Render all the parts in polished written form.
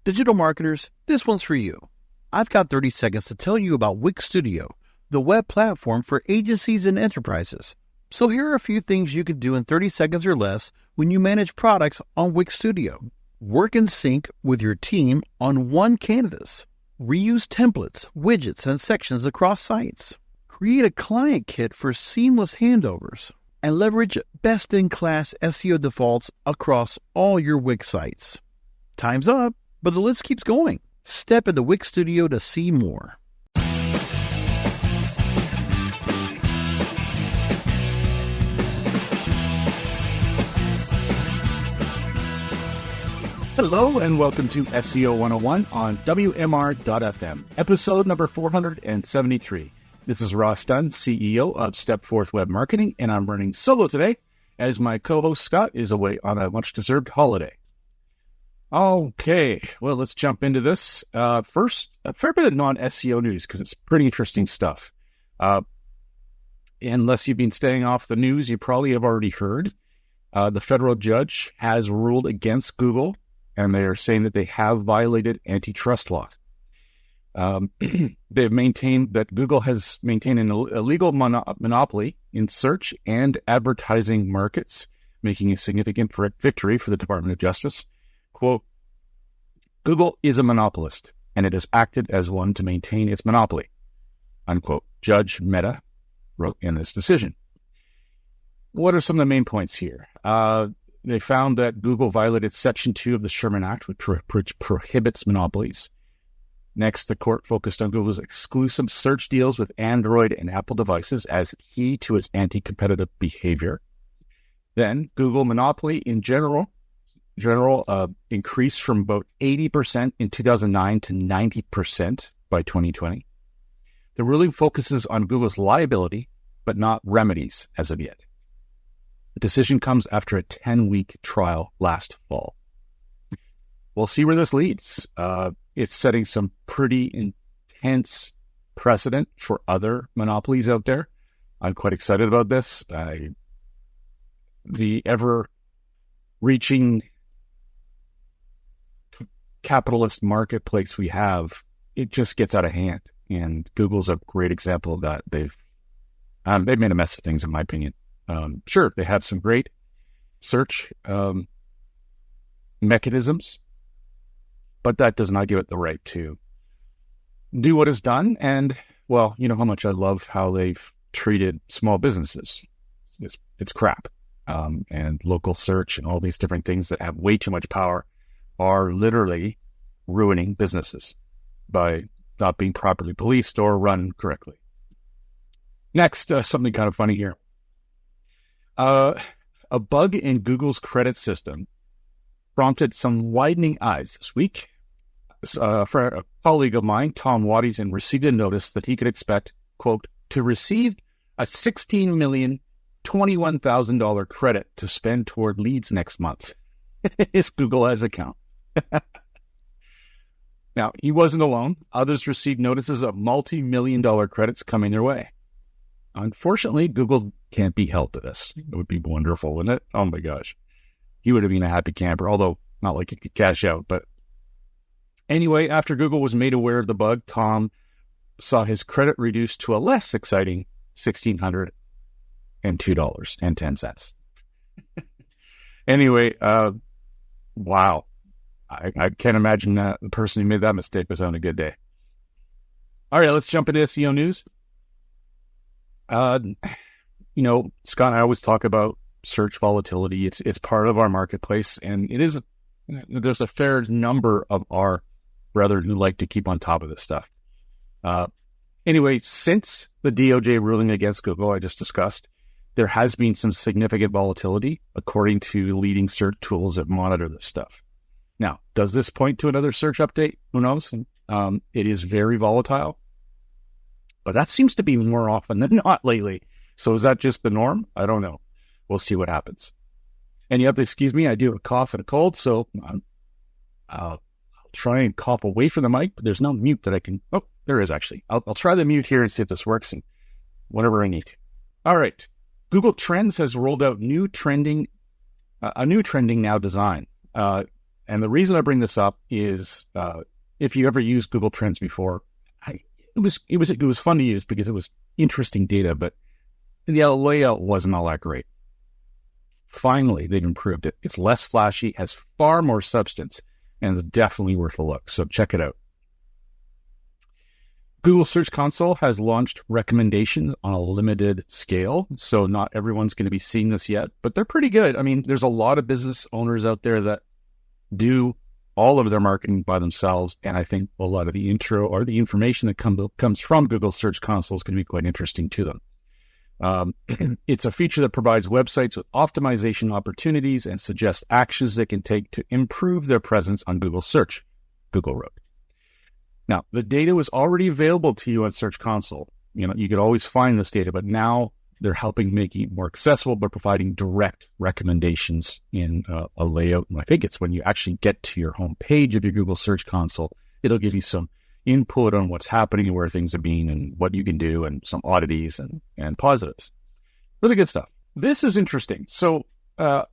Digital marketers, this one's for you. I've got 30 seconds to tell you about Wix Studio, the web platform for agencies and enterprises. So here are a few things you can do in 30 seconds or less when you manage products on Wix Studio. Work in sync with your team on one canvas. Reuse templates, widgets, and sections across sites. Create a client kit for seamless handovers. And leverage best-in-class SEO defaults across all your Wix sites. Time's up, but the list keeps going. Step into Wix Studio to see more. Hello and welcome to SEO 101 on WMR.FM, episode number 473. This is Ross Dunn, CEO of Stepforth Web Marketing, and I'm running solo today as my co-host Scott is away on a much-deserved holiday. Okay, well, let's jump into this. First, a fair bit of non-SEO news because it's pretty interesting stuff. Unless you've been staying off the news, you probably have already heard. The federal judge has ruled against Google, and they are saying that they have violated antitrust law. They've maintained that Google has maintained an illegal monopoly in search and advertising markets, making a significant victory for the Department of Justice. Quote, Google is a monopolist, and it has acted as one to maintain its monopoly, unquote. Judge Mehta wrote in this decision. What are some of the main points here? They found that Google violated Section 2 of the Sherman Act, which prohibits monopolies. Next, the court focused on Google's exclusive search deals with Android and Apple devices as key to its anti-competitive behavior. Then, Google monopoly in general increased from about 80% in 2009 to 90% by 2020. The ruling focuses on Google's liability, but not remedies as of yet. The decision comes after a 10-week trial last fall. We'll see where this leads. It's setting some pretty intense precedent for other monopolies out there. I'm quite excited about this. The ever-reaching capitalist marketplace we have, it just gets out of hand. And Google's a great example of that. They've made a mess of things, in my opinion. Sure, they have some great search mechanisms, but that does not give it the right to do what is done. And, well, you know how much I love how they've treated small businesses. It's crap. And local search and all these different things that have way too much power are literally ruining businesses by not being properly policed or run correctly. Next, something kind of funny here. A bug in Google's credit system prompted some widening eyes this week. For a colleague of mine, Tom Waddington, received a notice that he could expect, quote, to receive a $16,021,000 credit to spend toward leads next month. His Google Ads account. Now, he wasn't alone. Others received notices of multi-million-dollar credits coming their way. Unfortunately, Google can't be held to this. It would be wonderful, wouldn't it? Oh my gosh. He would have been a happy camper, although not like he could cash out. But anyway, after Google was made aware of the bug, Tom saw his credit reduced to a less exciting $1,602.10. Anyway, wow. I can't imagine that the person who made that mistake was having a good day. All right, let's jump into SEO news. Scott and I always talk about search volatility. It's part of our marketplace, and there's a fair number of our brethren who like to keep on top of this stuff. Anyway, since the DOJ ruling against Google I just discussed, there has been some significant volatility according to leading search tools that monitor this stuff. Now, does this point to another search update? Who knows? It is very volatile, but that seems to be more often than not lately. So is that just the norm? I don't know. We'll see what happens. And you have to excuse me, I do have a cough and a cold, so I'll try and cough away from the mic, but there's no mute that I can... Oh, there is actually. I'll try the mute here and see if this works, and whatever I need to. All right. Google Trends has rolled out a new trending now design. And the reason I bring this up is if you ever used Google Trends before, it was fun to use because it was interesting data, but the layout wasn't all that great. Finally, they've improved it. It's less flashy, has far more substance, and is definitely worth a look. So check it out. Google Search Console has launched recommendations on a limited scale, so not everyone's going to be seeing this yet, but they're pretty good. I mean, there's a lot of business owners out there that do all of their marketing by themselves, and I think a lot of the intro or the information that comes from Google Search Console is going to be quite interesting to them. It's a feature that provides websites with optimization opportunities and suggests actions they can take to improve their presence on Google Search, Google wrote. Now, the data was already available to you on Search Console. You know, you could always find this data, but now they're helping make it more accessible by providing direct recommendations in a layout. And I think it's when you actually get to your home page of your Google Search Console, it'll give you some input on what's happening and where things are being and what you can do and some oddities and positives. Really good stuff. This is interesting. So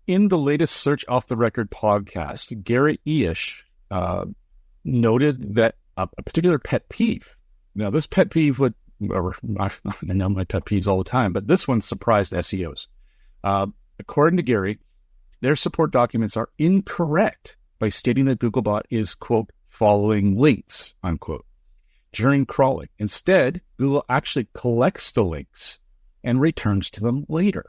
in the latest Search Off the Record podcast, Gary Eish noted that a particular pet peeve. Now, this pet peeve I know my pet peeves all the time, but this one surprised SEOs. According to Gary, their support documents are incorrect by stating that Googlebot is, quote, following links, unquote, during crawling. Instead, Google actually collects the links and returns to them later.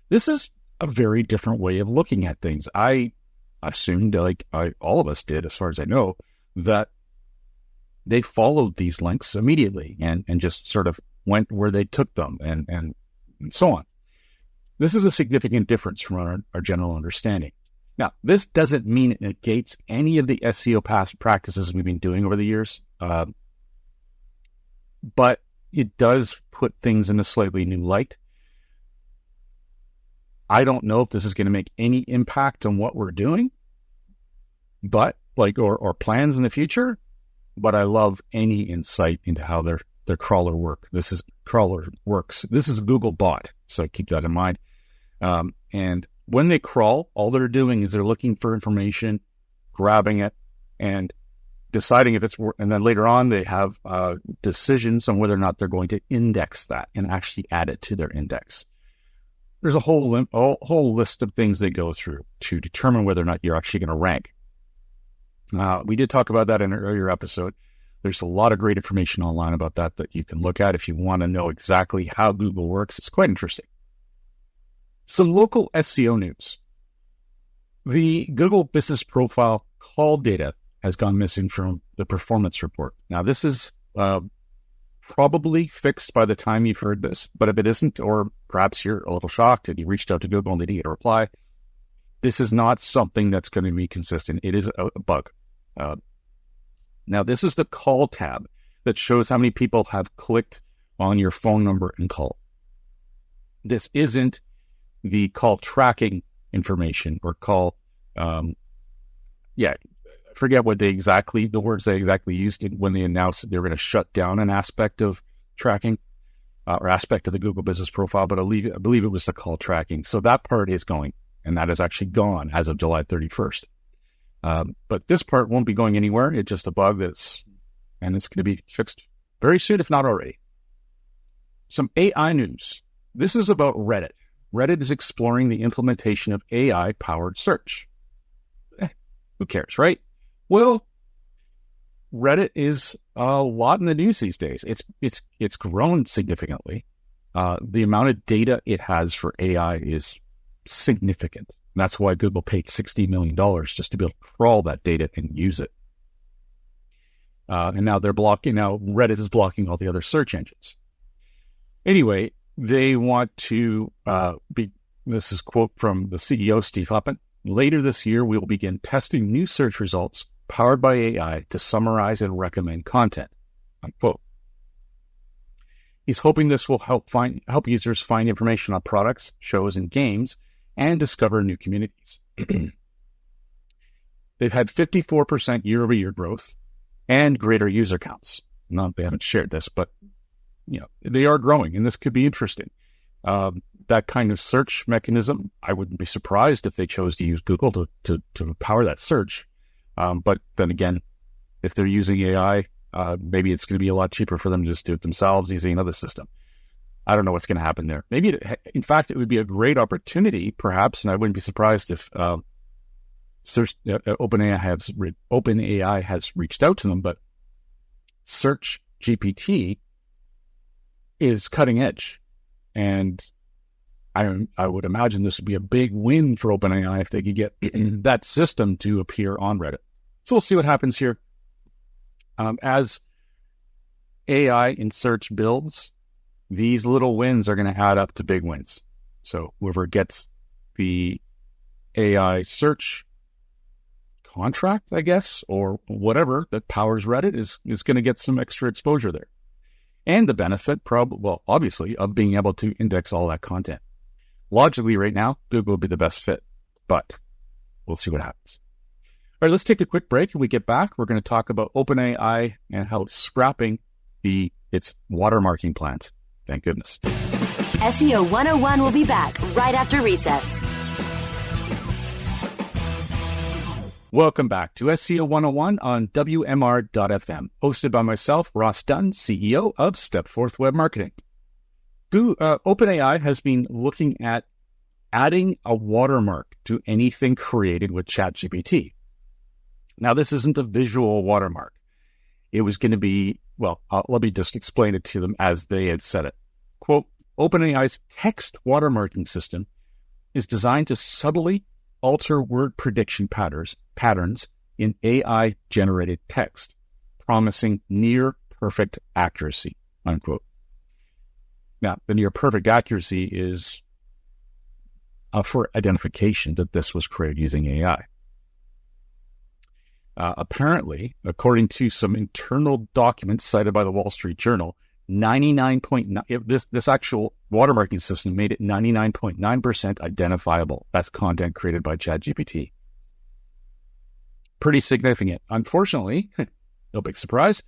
This is a very different way of looking at things. I assumed, all of us did, as far as I know, that they followed these links immediately and just sort of went where they took them and so on. This is a significant difference from our general understanding. Now, this doesn't mean it negates any of the SEO past practices we've been doing over the years, but it does put things in a slightly new light. I don't know if this is going to make any impact on what we're doing, but or plans in the future. But I love any insight into how their crawler works. This is Googlebot, so keep that in mind. And when they crawl, all they're doing is they're looking for information, grabbing it, and deciding if it's worth. And then later on, they have decisions on whether or not they're going to index that and actually add it to their index. There's a whole list of things they go through to determine whether or not you're actually going to rank. We did talk about that in an earlier episode. There's a lot of great information online about that you can look at if you want to know exactly how Google works. It's quite interesting. Some local SEO news. The Google Business Profile call data has gone missing from the performance report. Now, this is probably fixed by the time you've heard this, but if it isn't, or perhaps you're a little shocked and you reached out to Google and they didn't get a reply, this is not something that's going to be consistent. It is a bug. Now, this is the call tab that shows how many people have clicked on your phone number and call. This isn't the call tracking information or call, I forget what the words they exactly used when they announced that they were going to shut down an aspect of tracking or aspect of the Google Business Profile, but I believe it was the call tracking. So that part is going. And that is actually gone as of July 31st. But this part won't be going anywhere. It's just a bug it's going to be fixed very soon, if not already. Some AI news. This is about Reddit. Reddit is exploring the implementation of AI-powered search. Who cares, right? Well, Reddit is a lot in the news these days. It's grown significantly. The amount of data it has for AI is significant. And that's why Google paid $60 million just to be able to crawl that data and use it. And now Reddit is blocking all the other search engines. Anyway, they want to this is a quote from the CEO, Steve Huppen. Later this year, we will begin testing new search results powered by AI to summarize and recommend content, unquote. He's hoping this will help users find information on products, shows, and games, and discover new communities. They've had 54% year-over-year growth and greater user counts. They haven't shared this, but they are growing, and this could be interesting. that kind of search mechanism, I wouldn't be surprised if they chose to use Google to power that search. But then again, if they're using AI, maybe it's going to be a lot cheaper for them to just do it themselves using another system. I don't know what's going to happen there. Maybe, in fact, it would be a great opportunity, perhaps, and I wouldn't be surprised if OpenAI has reached out to them, but Search GPT is cutting edge. And I would imagine this would be a big win for OpenAI if they could get that system to appear on Reddit. So we'll see what happens here. As AI in search builds, these little wins are going to add up to big wins. So whoever gets the AI search contract, I guess, or whatever that powers Reddit is going to get some extra exposure there. And the benefit, obviously, of being able to index all that content. Logically, right now, Google would be the best fit, but we'll see what happens. All right, let's take a quick break. When we get back, we're going to talk about OpenAI and how it's scrapping its watermarking plans. Thank goodness. SEO 101 will be back right after recess. Welcome back to SEO 101 on WMR.FM, hosted by myself, Ross Dunn, CEO of Stepforth Web Marketing. OpenAI has been looking at adding a watermark to anything created with ChatGPT. Now, this isn't a visual watermark. It was going to be, let me just explain it to them as they had said it. Quote, OpenAI's text watermarking system is designed to subtly alter word prediction patterns in AI-generated text, promising near-perfect accuracy, unquote. Now, the near-perfect accuracy is for identification that this was created using AI. Apparently, according to some internal documents cited by the Wall Street Journal, 99.9 this actual watermarking system made it 99.9% identifiable. That's content created by ChatGPT. Pretty significant. Unfortunately, no big surprise,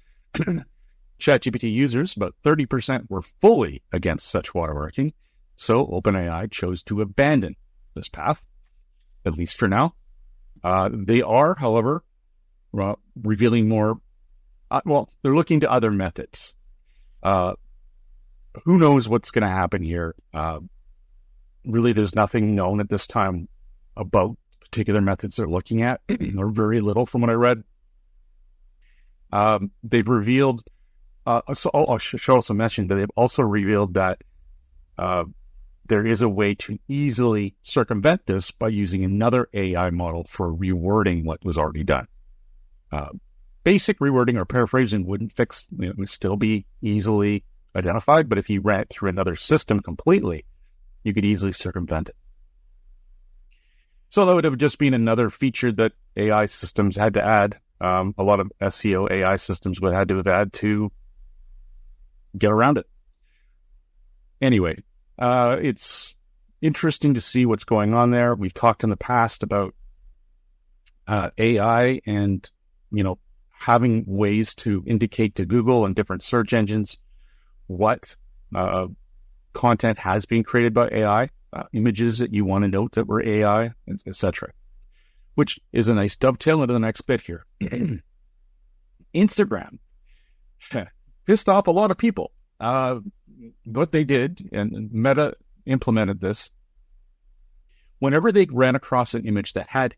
ChatGPT users, about 30% were fully against such watermarking, so OpenAI chose to abandon this path, at least for now. They are, however, revealing more. They're looking to other methods. Who knows what's going to happen here? Really, there's nothing known at this time about particular methods they're looking at, or very little from what I read. They've revealed, I should also mention that they've also revealed that there is a way to easily circumvent this by using another AI model for rewording what was already done. Basic rewording or paraphrasing wouldn't fix, it would still be easily identified, but if you ran it through another system completely, you could easily circumvent it. So that would have just been another feature that AI systems had to add. A lot of SEO AI systems would have had to add to get around it. Anyway, it's interesting to see what's going on there. We've talked in the past about AI and, having ways to indicate to Google and different search engines what content has been created by AI, images that you want to note that were AI, etc. Which is a nice dovetail into the next bit here. Instagram pissed off a lot of people. What they did, and Meta implemented this, whenever they ran across an image that had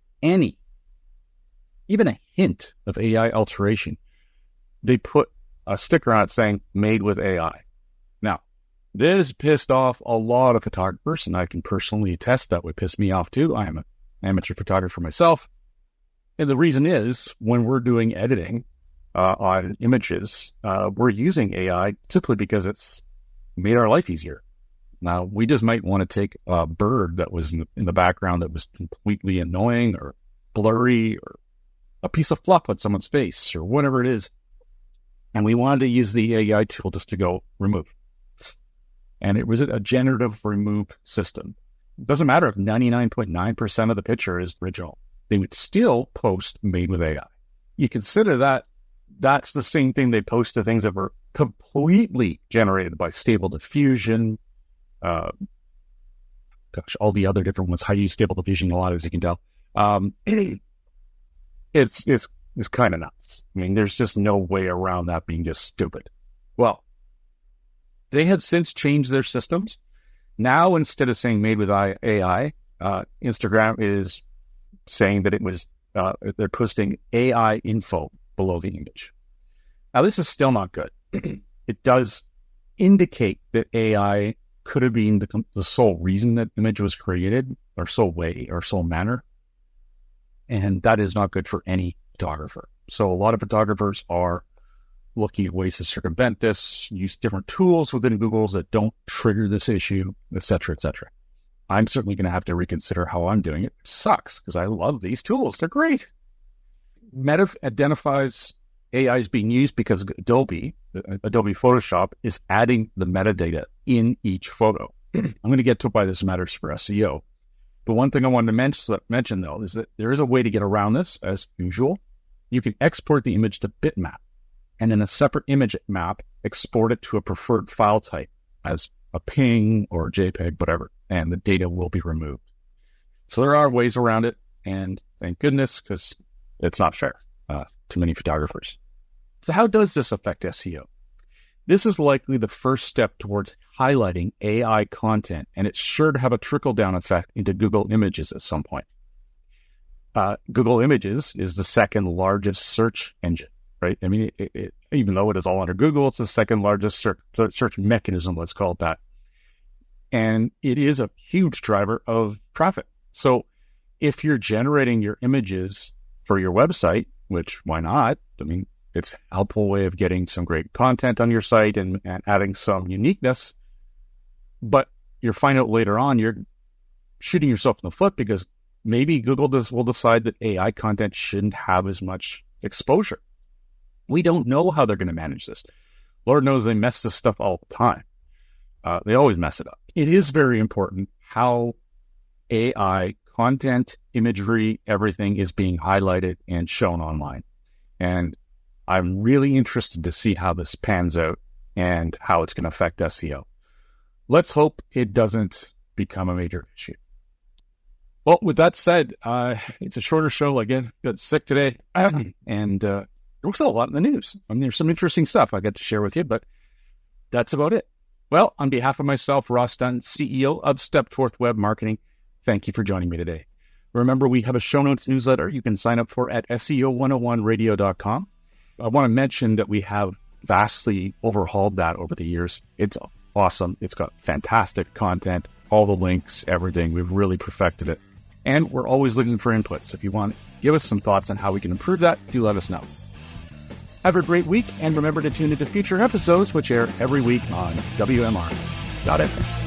even a hint of AI alteration, they put a sticker on it saying, made with AI. Now, this pissed off a lot of photographers, and I can personally attest that would piss me off too. I am an amateur photographer myself. And the reason is, when we're doing editing on images, we're using AI simply because it's made our life easier. Now, we just might want to take a bird that was in the background that was completely annoying or blurry, or a piece of fluff on someone's face, or whatever it is, and we wanted to use the AI tool just to go remove. And it was a generative remove system. It doesn't matter if 99.9% of the picture is original. They would still post made with AI. You consider that that's the same thing they post to things that were completely generated by Stable Diffusion, all the other different ones, how you stable diffusion, a lot, as you can tell. It's kind of nuts. I mean, there's just no way around that being just stupid. Well, they have since changed their systems. Now, instead of saying made with AI, Instagram is saying that it was, they're posting AI info below the image. Now, this is still not good. It does indicate that AI could have been the sole reason that the image was created, or sole way, or sole manner. And that is not good for any photographer. So a lot of photographers are looking at ways to circumvent this, use different tools within Google that don't trigger this issue, et cetera, et cetera. I'm certainly going to have to reconsider how I'm doing it. It sucks because I love these tools. They're great. Meta identifies AI is being used because Adobe Photoshop is adding the metadata in each photo. I'm going to get to why this matters for SEO. But one thing I wanted to mention, though, is that there is a way to get around this, as usual. You can export the image to bitmap, and in a separate image map, export it to a preferred file type as a PNG or a JPEG, whatever, and the data will be removed. So there are ways around it, and thank goodness, because it's not fair to many photographers. So how does this affect SEO? This is likely the first step towards highlighting AI content, and it's sure to have a trickle-down effect into Google Images at some point. Google Images is the second largest search engine, right? I mean, even though it is all under Google, it's the second largest search mechanism, let's call it that. And it is a huge driver of traffic. So if you're generating your images for your website, which why not? I mean, it's a helpful way of getting some great content on your site and adding some uniqueness. But you'll find out later on you're shooting yourself in the foot because maybe Google will decide that AI content shouldn't have as much exposure. We don't know how they're going to manage this. Lord knows they mess this stuff all the time. They always mess it up. It is very important how AI content, imagery, everything is being highlighted and shown online. And I'm really interested to see how this pans out and how it's going to affect SEO. Let's hope it doesn't become a major issue. Well, with that said, it's a shorter show. I got sick today, and there was a lot in the news. I mean, there's some interesting stuff I got to share with you, but that's about it. Well, on behalf of myself, Ross Dunn, CEO of Stepforth Web Marketing, thank you for joining me today. Remember, we have a show notes newsletter you can sign up for at SEO101radio.com. I want to mention that we have vastly overhauled that over the years. It's awesome. It's got fantastic content, all the links, everything. We've really perfected it. And we're always looking for input. So if you want to give us some thoughts on how we can improve that, do let us know. Have a great week, and remember to tune into future episodes, which air every week on WMR.fm.